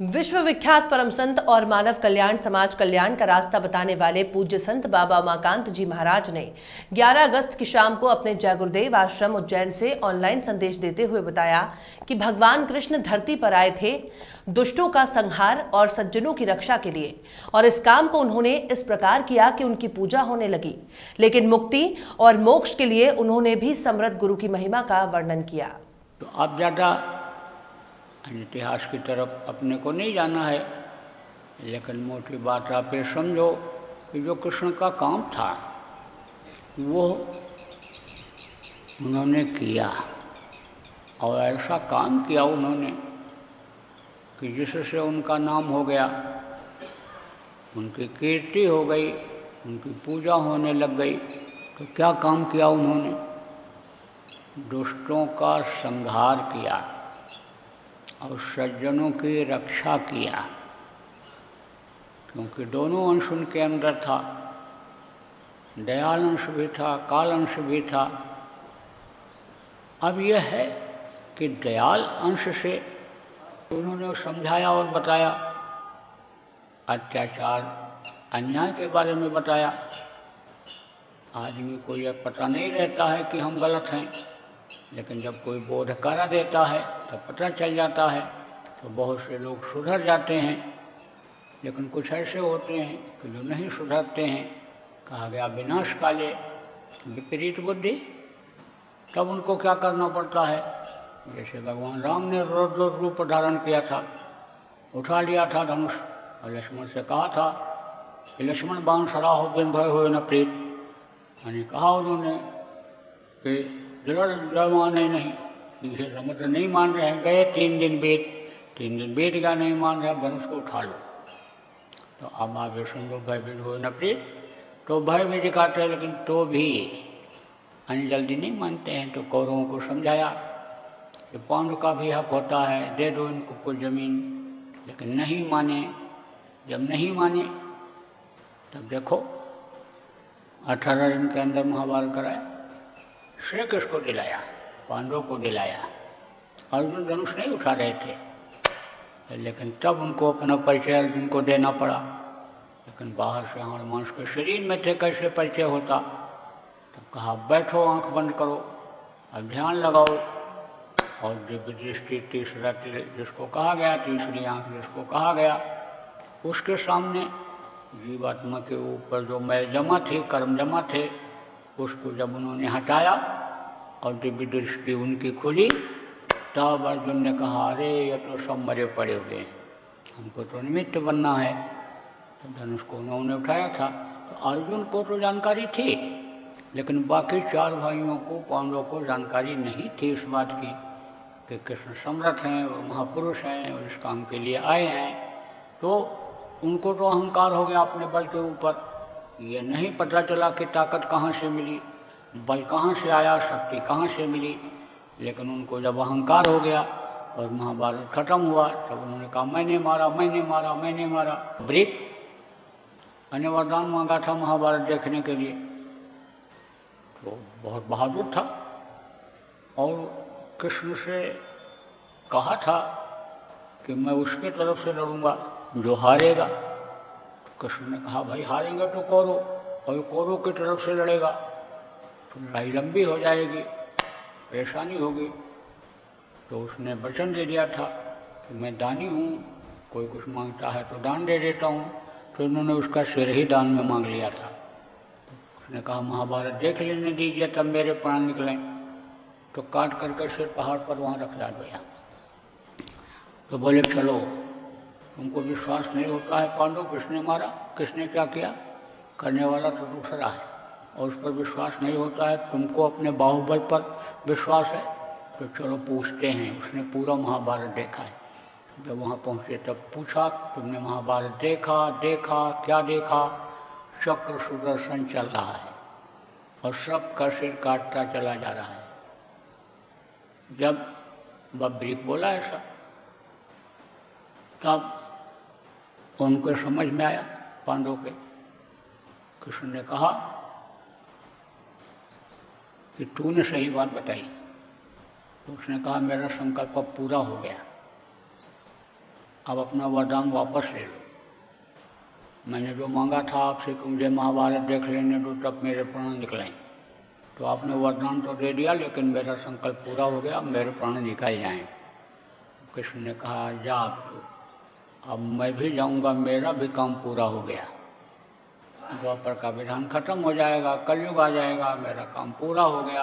विश्व विख्यात परम संत और मानव कल्याण समाज कल्याण का रास्ता बताने वाले पूज्य संत बाबा उमाकांत जी महाराज ने 11 अगस्त की शाम को अपने जय गुरुदेव आश्रम उज्जैन से ऑनलाइन संदेश देते हुए बताया कि भगवान कृष्ण धरती पर आए थे दुष्टों का संहार और सज्जनों की रक्षा के लिए, और इस काम को उन्होंने इस प्रकार किया कि उनकी पूजा होने लगी। लेकिन मुक्ति और मोक्ष के लिए उन्होंने भी समृद्ध गुरु की महिमा का वर्णन किया। तो आप ज़्यादा इतिहास की तरफ अपने को नहीं जाना है, लेकिन मोटी बात आप ये समझो कि जो कृष्ण का काम था वो उन्होंने किया, और ऐसा काम किया उन्होंने कि जिससे उनका नाम हो गया, उनकी कीर्ति हो गई, उनकी पूजा होने लग गई। तो क्या काम किया उन्होंने? दुष्टों का संहार किया और सज्जनों की रक्षा किया, क्योंकि दोनों अंश उनके अंदर था। दयाल अंश भी था, काल अंश भी था। अब यह है कि दयाल अंश से उन्होंने समझाया और बताया, अत्याचार अन्याय के बारे में बताया। आदमी को यह पता नहीं रहता है कि हम गलत हैं, लेकिन जब कोई बोध करा देता है तो पता चल जाता है। तो बहुत से लोग सुधर जाते हैं, लेकिन कुछ ऐसे होते हैं कि जो नहीं सुधरते हैं। कहा गया विनाश काले विपरीत बुद्धि। तब उनको क्या करना पड़ता है? जैसे भगवान राम ने रौद्र रूप धारण किया था, उठा लिया था धनुष, और लक्ष्मण से कहा था कि लक्ष्मण बाण सराहो बिन भय हो न प्रीत। यानी कहा उन्होंने कि जलवाने नहीं, इसे समुद्र नहीं मान रहे हैं, गए 3 दिन बीत गया, नहीं मान रहे, धनुष को उठा लो। तो अब आप ये सुन लो, भय भी हो न प्रीत। तो भय भी दिखाते हैं, लेकिन तो भी जल्दी नहीं मानते हैं। तो कौरवों को समझाया कि पांडु का भी हक होता है, दे दो इनको कुछ जमीन, लेकिन नहीं माने। जब नहीं माने तब देखो 18 दिन के अंदर महाभारत कराया। श्री कृष्ण को दिलाया, पांडवों को दिलाया। अर्जुन धनुष नहीं उठा रहे थे, लेकिन तब उनको अपना परिचय अर्जुन को देना पड़ा। लेकिन बाहर से हमारे मनुष्य के शरीर में थे, कैसे परिचय होता? तब कहा बैठो, आंख बंद करो, अब ध्यान लगाओ। और दिव्य दृष्टि तीसरा जिसको कहा गया, तीसरी आंख जिसको कहा गया, उसके सामने जीवात्मा के ऊपर जो मैल जमा थी, कर्म जमा थे, उसको जब उन्होंने हटाया और दिव्य दृष्टि उनकी खुली, तब अर्जुन ने कहा अरे ये तो सब मरे पड़े हुए हैं, हमको तो निमित्त बनना है। तो धनुष को उन्होंने उठाया था। तो अर्जुन को तो जानकारी थी, लेकिन बाकी 4 भाइयों को, पांडवों को जानकारी नहीं थी इस बात की कि कृष्ण समर्थ हैं और महापुरुष हैं और इस काम के लिए आए हैं। तो उनको तो अहंकार हो गया अपने बल के ऊपर। ये नहीं पता चला कि ताकत कहाँ से मिली, बल कहाँ से आया, शक्ति कहाँ से मिली। लेकिन उनको जब अहंकार हो गया और महाभारत खत्म हुआ, तब उन्होंने कहा मैंने मारा, मैंने मारा, मैंने मारा। ब्रीक मैंने वरदान मांगा था महाभारत देखने के लिए, तो बहुत बहादुर था और कृष्ण से कहा था कि मैं उसके तरफ से लड़ूंगा जो हारेगा। तो कृष्ण ने कहा भाई हारेंगे तो कौरव, और कौरव की तरफ से लड़ेगा तो लड़ाई लंबी हो जाएगी, परेशानी होगी। तो उसने वचन दे दिया था कि मैं दानी हूँ, कोई कुछ मांगता है तो दान दे देता हूँ। तो उन्होंने उसका सिर ही दान में मांग लिया था। तो उसने कहा महाभारत देख लेने दीजिए, तब मेरे प्राण निकलें। तो काट करके सिर पहाड़ पर वहाँ रख दिया। तो बोले चलो, तुमको विश्वास नहीं होता है पांडव किसने मारा, किसने क्या किया, करने वाला तो दूसरा है, और उस पर विश्वास नहीं होता है, तुमको अपने बाहुबल पर विश्वास है, तो चलो पूछते हैं। उसने पूरा महाभारत देखा है। जब वहाँ पहुँचे तब पूछा तुमने महाभारत देखा? देखा, क्या देखा? चक्र सुदर्शन चल रहा है और सबका सिर काटता चला जा रहा है। जब बब्रीक बोला ऐसा, तब उनको समझ में आया पांडवों के। कृष्ण ने कहा कि तूने सही बात बताई। तो उसने कहा मेरा संकल्प पूरा हो गया। अब अपना वरदान वापस ले लो। मैंने जो मांगा था आपसे कि मुझे महाभारत देख लेने दो तब मेरे प्राण निकलें, तो आपने वरदान तो दे दिया, लेकिन मेरा संकल्प पूरा हो गया, अब मेरे प्राण निकल जाएं। कृष्ण ने कहा जा अब मैं भी जाऊंगा, मेरा भी काम पूरा हो गया। द्वापर का विधान खत्म हो जाएगा, कलयुग आ जाएगा, मेरा काम पूरा हो गया।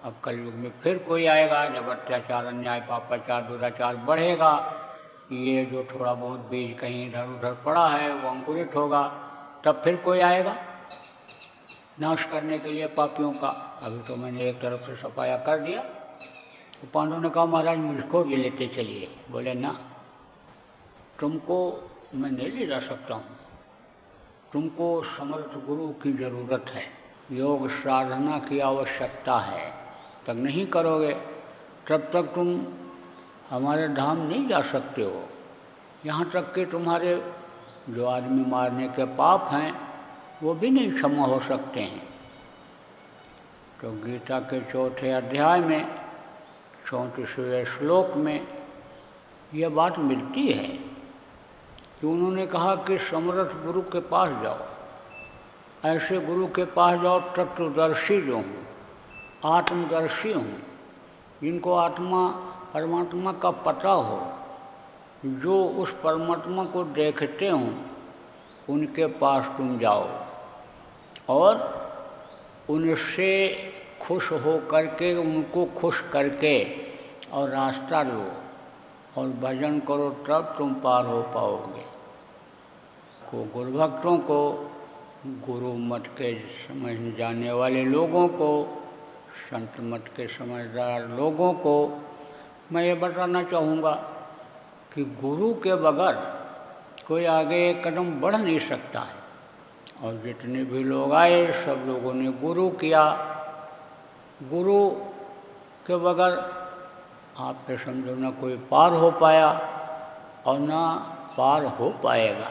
अब कलयुग में फिर कोई आएगा, जब अत्याचार, अन्याय, पापाचार, दुराचार बढ़ेगा, ये जो थोड़ा बहुत बीज कहीं इधर उधर पड़ा है वो अंकुरित होगा, तब फिर कोई आएगा नाश करने के लिए पापियों का। अभी तो मैंने एक तरफ से सफाया कर दिया। तो पांडवों ने कहा महाराज मुझको भी लेते चलिए। बोले ना, तुमको मैं नहीं ले जा सकता हूँ, तुमको समर्थ गुरु की ज़रूरत है, योग साधना की आवश्यकता है, तब नहीं करोगे तब तक तुम हमारे धाम नहीं जा सकते हो। यहाँ तक कि तुम्हारे जो आदमी मारने के पाप हैं वो भी नहीं क्षमा हो सकते हैं। तो गीता के 4थे अध्याय में 34वें श्लोक में यह बात मिलती है कि उन्होंने कहा कि समर्थ गुरु के पास जाओ, ऐसे गुरु के पास जाओ तत्वदर्शी जो हूँ, आत्मदर्शी हूँ, जिनको आत्मा परमात्मा का पता हो, जो उस परमात्मा को देखते हों, उनके पास तुम जाओ और उनसे खुश हो करके, उनको खुश करके और रास्ता लो और भजन करो, तब तुम पार हो पाओगे। को गुरुभक्तों को, गुरु मत के समझ जाने वाले लोगों को, संत मत के समझदार लोगों को मैं ये बताना चाहूँगा कि गुरु के बगैर कोई आगे एक कदम बढ़ नहीं सकता है। और जितने भी लोग आए सब लोगों ने गुरु किया। गुरु के बगैर आप पे समझो ना कोई पार हो पाया और ना पार हो पाएगा।